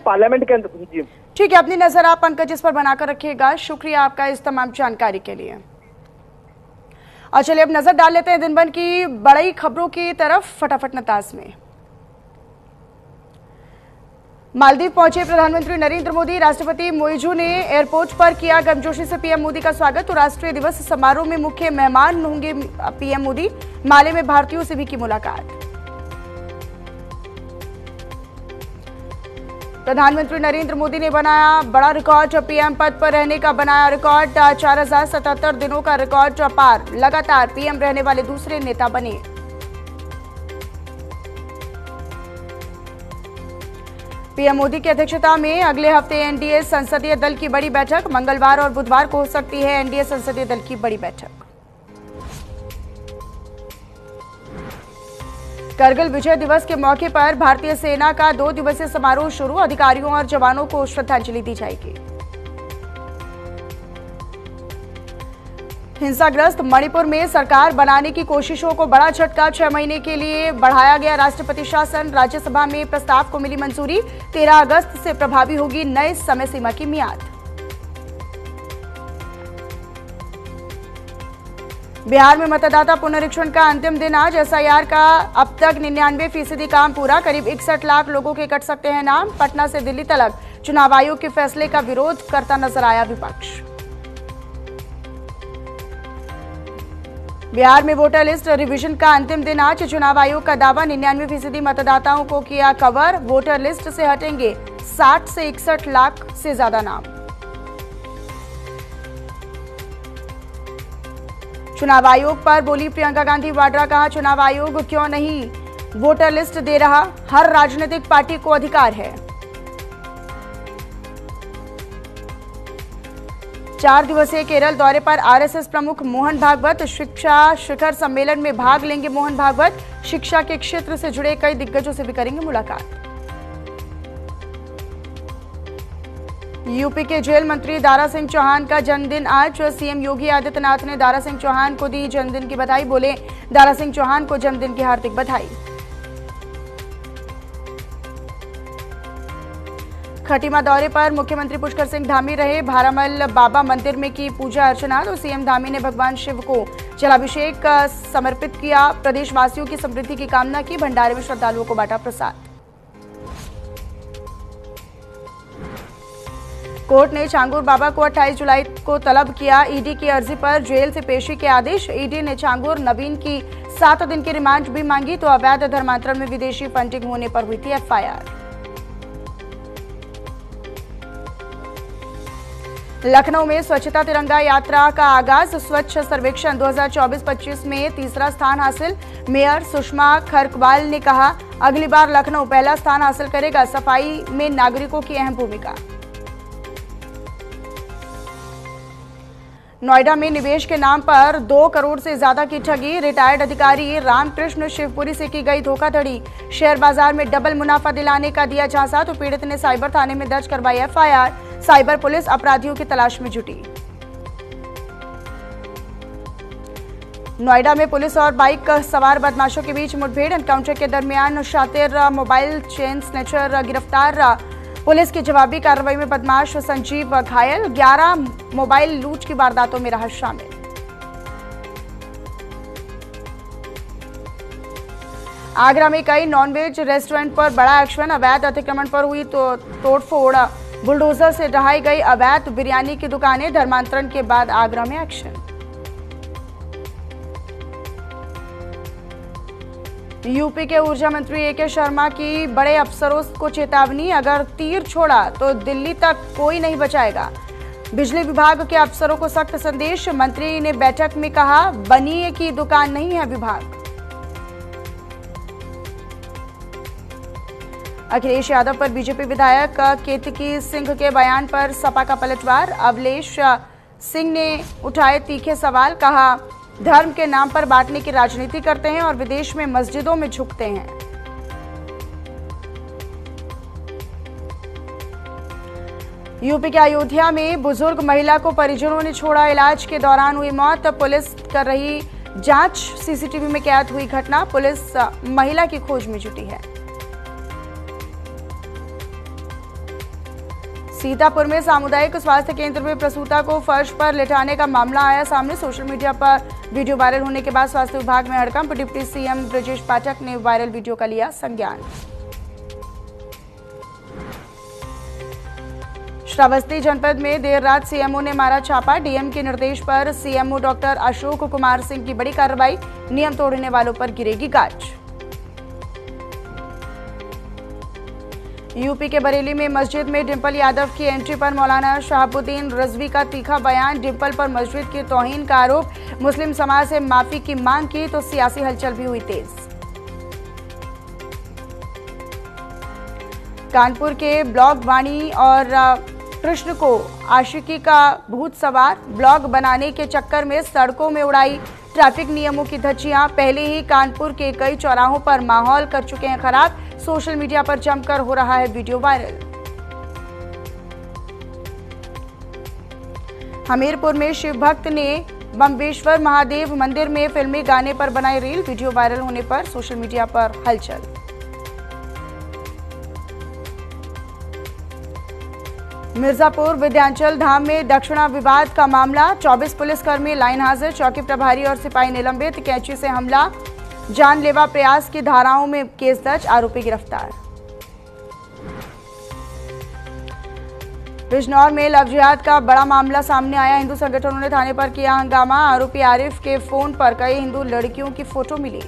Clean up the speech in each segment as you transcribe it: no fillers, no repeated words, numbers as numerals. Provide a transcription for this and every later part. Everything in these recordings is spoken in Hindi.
पार्लियामेंट के अंदर। जी ठीक है, अपनी नजर आप पंकज इस पर बनाकर रखिएगा। शुक्रिया आपका इस तमाम जानकारी के लिए। और चलिए अब नजर डाल लेते हैं दिन भर की बड़ी खबरों की तरफ फटाफट नताज में। मालदीव पहुंचे प्रधानमंत्री नरेंद्र मोदी। राष्ट्रपति मोइजू ने एयरपोर्ट पर किया गर्मजोशी से पीएम मोदी का स्वागत। तो राष्ट्रीय दिवस समारोह में मुख्य मेहमान होंगे पीएम मोदी। माले में भारतीयों से भी की मुलाकात। प्रधानमंत्री नरेंद्र मोदी ने बनाया बड़ा रिकॉर्ड। पीएम पद पर रहने का बनाया रिकॉर्ड। 4077 दिनों का रिकॉर्ड पार। लगातार पीएम रहने वाले दूसरे नेता बने। पीएम मोदी की अध्यक्षता में अगले हफ्ते एनडीए संसदीय दल की बड़ी बैठक। मंगलवार और बुधवार को हो सकती है एनडीए संसदीय दल की बड़ी बैठक। करगिल विजय दिवस के मौके पर भारतीय सेना का 2 दिवसीय समारोह शुरू। अधिकारियों और जवानों को श्रद्धांजलि दी जाएगी। हिंसाग्रस्त मणिपुर में सरकार बनाने की कोशिशों को बड़ा झटका। 6 महीने के लिए बढ़ाया गया राष्ट्रपति शासन। राज्यसभा में प्रस्ताव को मिली मंजूरी। 13 अगस्त से प्रभावी होगी नए समय सीमा की मियाद। बिहार में मतदाता पुनरीक्षण का अंतिम दिन आज। एसआईआर का अब तक 99% काम पूरा। करीब 61 लाख लोगों के कट सकते हैं नाम। पटना से दिल्ली तक चुनाव आयोग के फैसले का विरोध करता नजर आया विपक्ष। बिहार में वोटर लिस्ट रिवीजन का अंतिम दिन आज। चुनाव आयोग का दावा 99% मतदाताओं को किया कवर। वोटर लिस्ट से हटेंगे 60 से 61 लाख से ज्यादा नाम। चुनाव आयोग पर बोली प्रियंका गांधी वाड्रा। कहा चुनाव आयोग क्यों नहीं वोटर लिस्ट दे रहा, हर राजनीतिक पार्टी को अधिकार है। 4 दिवसीय केरल दौरे पर आरएसएस प्रमुख मोहन भागवत। शिक्षा शिखर सम्मेलन में भाग लेंगे मोहन भागवत। शिक्षा के क्षेत्र से जुड़े कई दिग्गजों से भी करेंगे मुलाकात। यूपी के जेल मंत्री दारा सिंह चौहान का जन्मदिन आज। सीएम योगी आदित्यनाथ ने दारा सिंह चौहान को दी जन्मदिन की बधाई। बोले दारा सिंह चौहान को जन्मदिन की हार्दिक बधाई। खटीमा दौरे पर मुख्यमंत्री पुष्कर सिंह धामी रहे। भारामल बाबा मंदिर में की पूजा अर्चना। तो सीएम धामी ने भगवान शिव को जलाभिषेक समर्पित किया। प्रदेशवासियों की समृद्धि की कामना की। भंडारे में श्रद्धालुओं को बांटा प्रसाद। कोर्ट ने छांगुर बाबा को 28 जुलाई को तलब किया। ईडी की अर्जी पर जेल से पेशी के आदेश। ईडी ने छांगुर नवीन की 7 दिन की रिमांड भी मांगी। तो अवैध धर्मांतरण में विदेशी फंडिंग होने पर हुई थी एफआईआर। लखनऊ में स्वच्छता तिरंगा यात्रा का आगाज। स्वच्छ सर्वेक्षण 2024-25 में तीसरा स्थान हासिल। मेयर सुषमा खरकवाल ने कहा अगली बार लखनऊ पहला स्थान हासिल करेगा। सफाई में नागरिकों की अहम भूमिका। नोएडा में निवेश के नाम पर 2 करोड़ से ज्यादा की ठगी। रिटायर्ड अधिकारी रामकृष्ण शिवपुरी से की गई धोखाधड़ी। शेयर बाजार में डबल मुनाफा दिलाने का दिया झांसा। तो पीड़ित ने साइबर थाने में दर्ज करवाई एफआईआर। साइबर पुलिस अपराधियों की तलाश में जुटी। नोएडा में पुलिस और बाइक सवार बदमाशों के बीच मुठभेड़। एनकाउंटर के दरमियान शातिर मोबाइल चेन स्नैचर गिरफ्तार। पुलिस की जवाबी कार्रवाई में बदमाश संजीव घायल। 11 मोबाइल लूट की वारदातों में रहा शामिल। आगरा में कई नॉनवेज रेस्टोरेंट पर बड़ा एक्शन। अवैध अतिक्रमण पर हुई तो तोड़फोड़। बुलडोजर से ढहाई गई अवैध बिरयानी की दुकानें। धर्मांतरण के बाद आगरा में एक्शन। यूपी के ऊर्जा मंत्री एके शर्मा की बड़े अफसरों को चेतावनी। अगर तीर छोड़ा तो दिल्ली तक कोई नहीं बचाएगा। बिजली विभाग के अफसरों को सख्त संदेश। मंत्री ने बैठक में कहा बनिए की दुकान नहीं है विभाग। अखिलेश यादव पर बीजेपी विधायक केतकी सिंह के बयान पर सपा का पलटवार। अवलेश सिंह ने उठाए तीखे सवाल। कहा धर्म के नाम पर बांटने की राजनीति करते हैं और विदेश में मस्जिदों में झुकते हैं। यूपी के अयोध्या में बुजुर्ग महिला को परिजनों ने छोड़ा। इलाज के दौरान हुई मौत। पुलिस कर रही जांच। सीसीटीवी में कैद हुई घटना। पुलिस महिला की खोज में जुटी है। सीतापुर में सामुदायिक स्वास्थ्य केंद्र में प्रसूता को फर्श पर लिटाने का मामला आया सामने। सोशल मीडिया पर वीडियो वायरल होने के बाद स्वास्थ्य विभाग में हड़कंप। डिप्टी सीएम ब्रजेश पाठक ने वायरल वीडियो का लिया संज्ञान। श्रावस्ती जनपद में देर रात सीएमओ ने मारा छापा। डीएम के निर्देश पर सीएमओ डॉक्टर अशोक कुमार सिंह की बड़ी कार्रवाई। नियम तोड़ने वालों पर गिरेगी गाज। यूपी के बरेली में मस्जिद में डिंपल यादव की एंट्री पर मौलाना शहाबुद्दीन रिजवी का तीखा बयान। डिंपल पर मस्जिद की तौहीन का आरोप। मुस्लिम समाज से माफी की मांग की तो सियासी हलचल भी हुई तेज। कानपुर के ब्लॉग वाणी और कृष्ण को आशिकी का भूत सवार। ब्लॉग बनाने के चक्कर में सड़कों में उड़ाई ट्रैफिक नियमों की धज्जियां। पहले ही कानपुर के कई चौराहों पर माहौल कर चुके हैं खराब। सोशल मीडिया पर जमकर हो रहा है वीडियो वायरल। हमीरपुर में शिव भक्त ने बम्बेश्वर महादेव मंदिर में फिल्मी गाने पर बनाई रील। वीडियो वायरल होने पर सोशल मीडिया पर हलचल। मिर्जापुर विंध्याचल धाम में दक्षिणा विवाद का मामला। 24 पुलिसकर्मी लाइन हाजिर। चौकी प्रभारी और सिपाही निलंबित। कैंची से हमला जानलेवा प्रयास की धाराओं में केस दर्ज। आरोपी गिरफ्तार। बिजनौर में लव जिहाद का बड़ा मामला सामने आया। हिंदू संगठनों ने थाने पर किया हंगामा। आरोपी आरिफ के फोन पर कई हिंदू लड़कियों की फोटो मिली।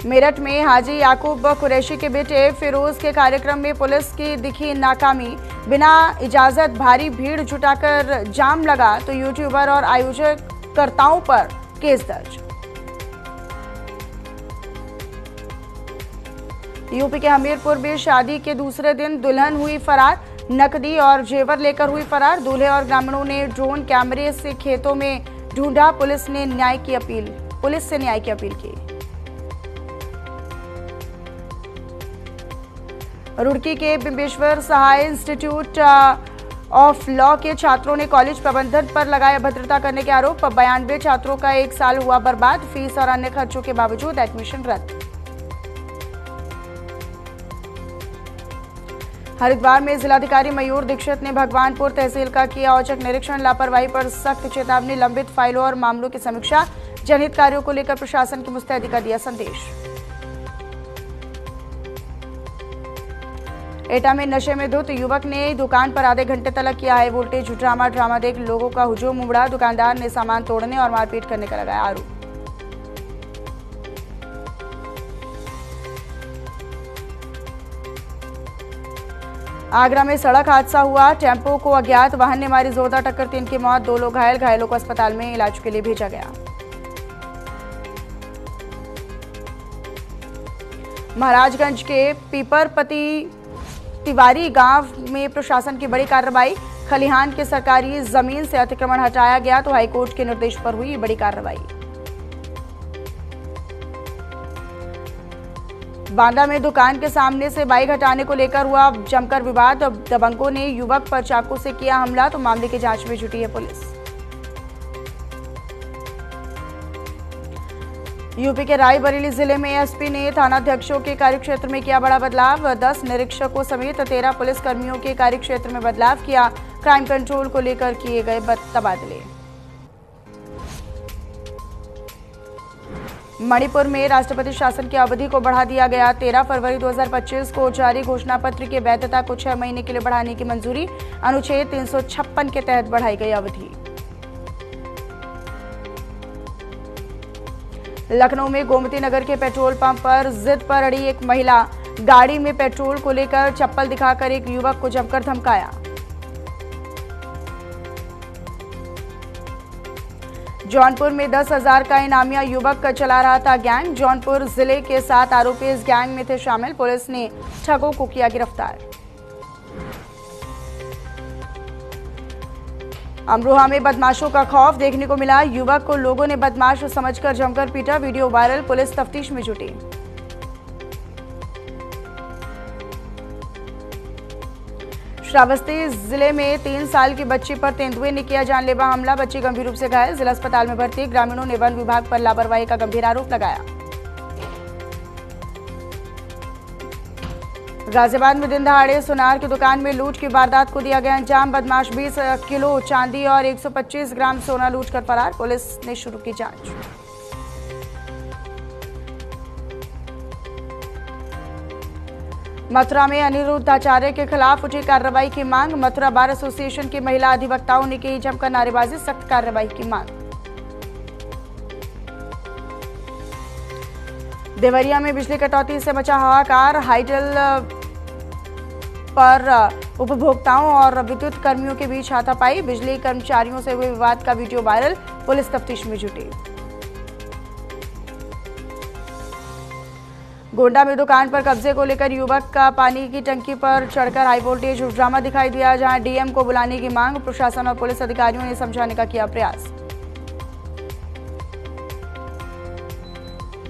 मेरठ में हाजी याकूब कुरैशी के बेटे फिरोज के कार्यक्रम में पुलिस की दिखी नाकामी। बिना इजाजत भारी भीड़ जुटाकर जाम लगा तो यूट्यूबर और आयोजकर्ताओं पर केस दर्ज। यूपी के हमीरपुर में शादी के दूसरे दिन दुल्हन हुई फरार। नकदी और जेवर लेकर हुई फरार। दूल्हे और ग्रामीणों ने ड्रोन कैमरे से खेतों में ढूंढा। पुलिस से न्याय की अपील की। रुड़की के बिंबेश्वर सहाय इंस्टीट्यूट ऑफ लॉ के छात्रों ने कॉलेज प्रबंधन पर लगाए अभद्रता करने के आरोप। 92 छात्रों का एक साल हुआ बर्बाद। फीस और अन्य खर्चों के बावजूद एडमिशन रद्द। हरिद्वार में जिलाधिकारी मयूर दीक्षित ने भगवानपुर तहसील का किया औचक निरीक्षण। लापरवाही पर सख्त चेतावनी। लंबित फाइलों और मामलों की समीक्षा। जनहित कार्यों को लेकर प्रशासन की मुस्तैदी का दिया संदेश। एटा में नशे में धुत युवक ने दुकान पर आधे घंटे तक किया हाई वोल्टेज ड्रामा देख लोगों का हुजूम उमड़ा। दुकानदार ने सामान तोड़ने और मारपीट करने का लगाया आरोप। आगरा में सड़क हादसा हुआ। टेम्पो को अज्ञात वाहन ने मारी जोरदार टक्कर। 3 की मौत, 2 लोग घायल। घायलों को अस्पताल में इलाज के लिए भेजा गया। महाराजगंज के पीपरपति तिवारी गांव में प्रशासन की बड़ी कार्रवाई। खलिहान के सरकारी जमीन से अतिक्रमण हटाया गया तो हाईकोर्ट के निर्देश पर हुई बड़ी कार्रवाई। बांदा में दुकान के सामने से बाइक हटाने को लेकर हुआ जमकर विवाद। दबंगों ने युवक पर चाकू से किया हमला तो मामले की जांच में जुटी है पुलिस। यूपी के रायबरेली जिले में एसपी ने थानाध्यक्षों के कार्यक्षेत्र में किया बड़ा बदलाव। 10 निरीक्षकों समेत 13 पुलिसकर्मियों के कार्यक्षेत्र में बदलाव किया। क्राइम कंट्रोल को लेकर किए गए तबादले। मणिपुर में राष्ट्रपति शासन की अवधि को बढ़ा दिया गया। 13 फरवरी 2025 को जारी घोषणा पत्र की वैधता को 6 महीने के लिए बढ़ाने की मंजूरी। अनुच्छेद 356 के तहत बढ़ाई गई अवधि। लखनऊ में गोमती नगर के पेट्रोल पंप पर जिद पर अड़ी एक महिला। गाड़ी में पेट्रोल को लेकर चप्पल दिखाकर एक युवक को जमकर धमकाया। जौनपुर में 10,000 का इनामिया युवक चला रहा था गैंग। जौनपुर जिले के 7 आरोपी इस गैंग में थे शामिल। पुलिस ने ठगों को किया गिरफ्तार। अमरोहा में बदमाशों का खौफ देखने को मिला। युवक को लोगों ने बदमाश समझकर जमकर पीटा। Video viral. पुलिस तफ्तीश में जुटी। श्रावस्ती जिले में 3 साल की बच्ची पर तेंदुए ने किया जानलेवा हमला। बच्ची गंभीर रूप से घायल, जिला अस्पताल में भर्ती। ग्रामीणों ने वन विभाग पर लापरवाही का गंभीर आरोप लगाया। गाजियाबाद में दिन दहाड़े सुनार की दुकान में लूट की वारदात को दिया गया अंजाम। बदमाश 20 किलो चांदी और 125 ग्राम सोना लूट कर फरार। पुलिस ने शुरू की जांच। मथुरा में अनिरुद्ध आचार्य के खिलाफ उठी कार्रवाई की मांग। मथुरा बार एसोसिएशन की महिला अधिवक्ताओं ने की जमकर नारेबाजी, सख्त कार्रवाई की मांग। देवरिया में बिजली कटौती से मचा हाहाकार। हाईटेल पर उपभोक्ताओं और विद्युत कर्मियों के बीच हाथापाई। बिजली कर्मचारियों से हुए विवाद का वीडियो वायरल। पुलिस तफ्तीश में जुटी। गोंडा में दुकान पर कब्जे को लेकर युवक का पानी की टंकी पर चढ़कर हाई वोल्टेज ड्रामा दिखाई दिया, जहां डीएम को बुलाने की मांग। प्रशासन और पुलिस अधिकारियों ने समझाने का किया प्रयास।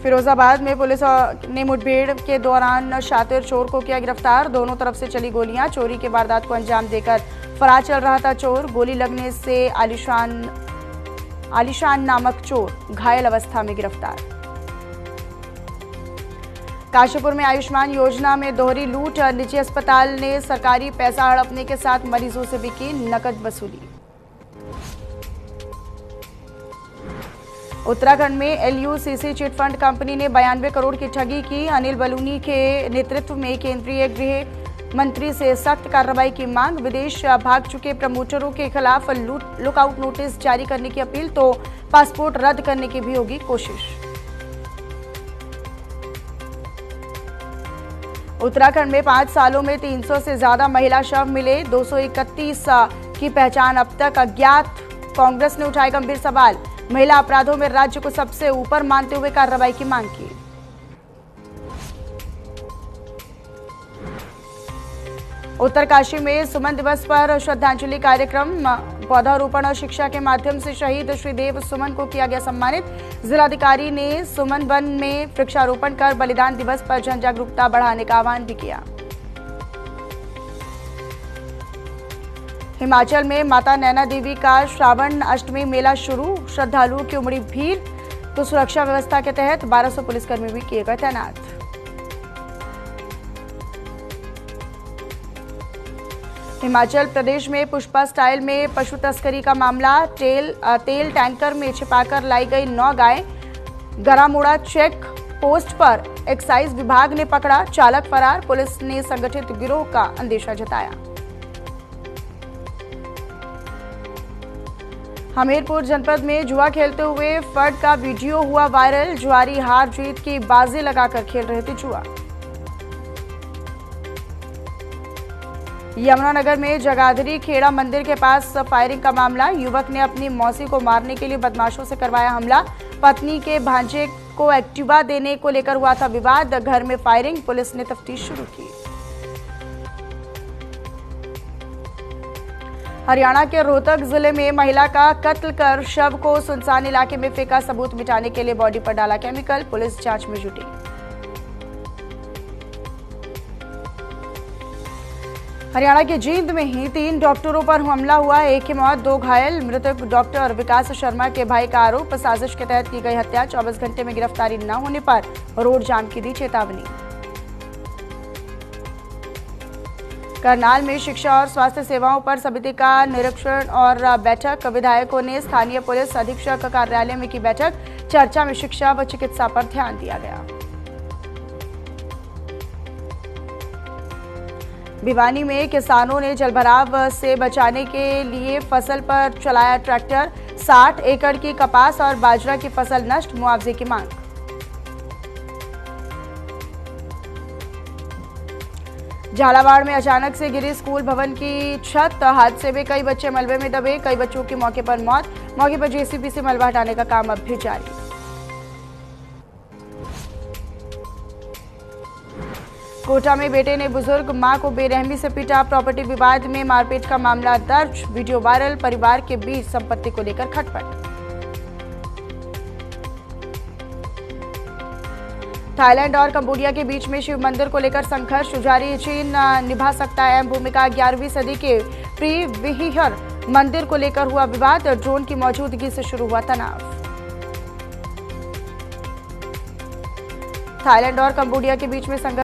फिरोजाबाद में पुलिस ने मुठभेड़ के दौरान शातिर चोर को किया गिरफ्तार। दोनों तरफ से चली गोलियां। चोरी के वारदात को अंजाम देकर फरार चल रहा था चोर। गोली लगने से आलिशान नामक चोर घायल अवस्था में गिरफ्तार। काशीपुर में आयुष्मान योजना में दोहरी लूट। निजी अस्पताल ने सरकारी पैसा हड़पने के साथ मरीजों से भी की नकद वसूली। उत्तराखंड में एलयूसीसी चिटफंड कंपनी ने 92 करोड़ की ठगी की। अनिल बलूनी के नेतृत्व में केंद्रीय गृह मंत्री से सख्त कार्रवाई की मांग। विदेश भाग चुके प्रमोटरों के खिलाफ लुकआउट नोटिस जारी करने की अपील तो पासपोर्ट रद्द करने की भी होगी कोशिश। उत्तराखंड में 5 सालों में 300 से ज्यादा महिला शव मिले। 231 की पहचान अब तक अज्ञात। कांग्रेस ने उठाए गंभीर सवाल। महिला अपराधों में राज्य को सबसे ऊपर मानते हुए कार्रवाई की मांग की। उत्तरकाशी में सुमन दिवस पर श्रद्धांजलि कार्यक्रम। पौधारोपण और शिक्षा के माध्यम से शहीद श्रीदेव सुमन को किया गया सम्मानित। जिलाधिकारी ने सुमन वन में वृक्षारोपण कर बलिदान दिवस पर जन जागरूकता बढ़ाने का आह्वान भी किया। हिमाचल में माता नैना देवी का श्रावण अष्टमी मेला शुरू। श्रद्धालुओं की उमड़ी भीड़। तो सुरक्षा व्यवस्था के तहत 1200 पुलिसकर्मी भी किए गए तैनात। हिमाचल प्रदेश में पुष्पा स्टाइल में पशु तस्करी का मामला। तेल टैंकर में छिपाकर लाई गई 9 गाय। गरामोड़ा चेक पोस्ट पर एक्साइज विभाग ने पकड़ा। चालक फरार। पुलिस ने संगठित गिरोह का अंदेशा जताया। हमीरपुर जनपद में जुआ खेलते हुए फर्द का वीडियो हुआ वायरल। जुआरी हार जीत की बाजी लगाकर खेल रहे थे जुआ। यमुनानगर में जगाधरी खेड़ा मंदिर के पास फायरिंग का मामला। युवक ने अपनी मौसी को मारने के लिए बदमाशों से करवाया हमला। पत्नी के भांजे को एक्टिवा देने को लेकर हुआ था विवाद। घर में फायरिंग। पुलिस ने तफ्तीश शुरू की। हरियाणा के रोहतक जिले में महिला का कत्ल कर शव को सुनसान इलाके में फेंका। सबूत मिटाने के लिए बॉडी पर डाला केमिकल। पुलिस जांच में जुटी। हरियाणा के जींद में ही 3 डॉक्टरों पर हमला हुआ। एक की मौत, 2 घायल। मृतक डॉक्टर विकास शर्मा के भाई का आरोप, साजिश के तहत की गई हत्या। 24 घंटे में गिरफ्तारी न होने पर रोड जाम की दी चेतावनी। करनाल में शिक्षा और स्वास्थ्य सेवाओं पर समिति का निरीक्षण और बैठक। विधायकों ने स्थानीय पुलिस अधीक्षक कार्यालय में की बैठक। चर्चा में शिक्षा व चिकित्सा पर ध्यान दिया गया। भिवानी में किसानों ने जलभराव से बचाने के लिए फसल पर चलाया ट्रैक्टर। 60 एकड़ की कपास और बाजरा की फसल नष्ट। मुआवजे की मांग। झालावाड़ में अचानक से गिरी स्कूल भवन की छत। हादसे में कई बच्चे मलबे में दबे। कई बच्चों की मौके पर मौत। मौके पर जेसीबी से मलबा हटाने का काम अब भी जारी। कोटा में बेटे ने बुजुर्ग मां को बेरहमी से पीटा। प्रॉपर्टी विवाद में मारपीट का मामला दर्ज। Video viral. परिवार के बीच संपत्ति को लेकर खटपट। थाईलैंड और कंबोडिया के बीच में शिव मंदिर को लेकर संघर्ष जारी। चीन निभा सकता है अहम भूमिका। 11वीं सदी के प्री विहिर मंदिर को लेकर हुआ विवाद। ड्रोन की मौजूदगी से शुरू हुआ तनाव। थाईलैंड और कंबोडिया के बीच में संघर्ष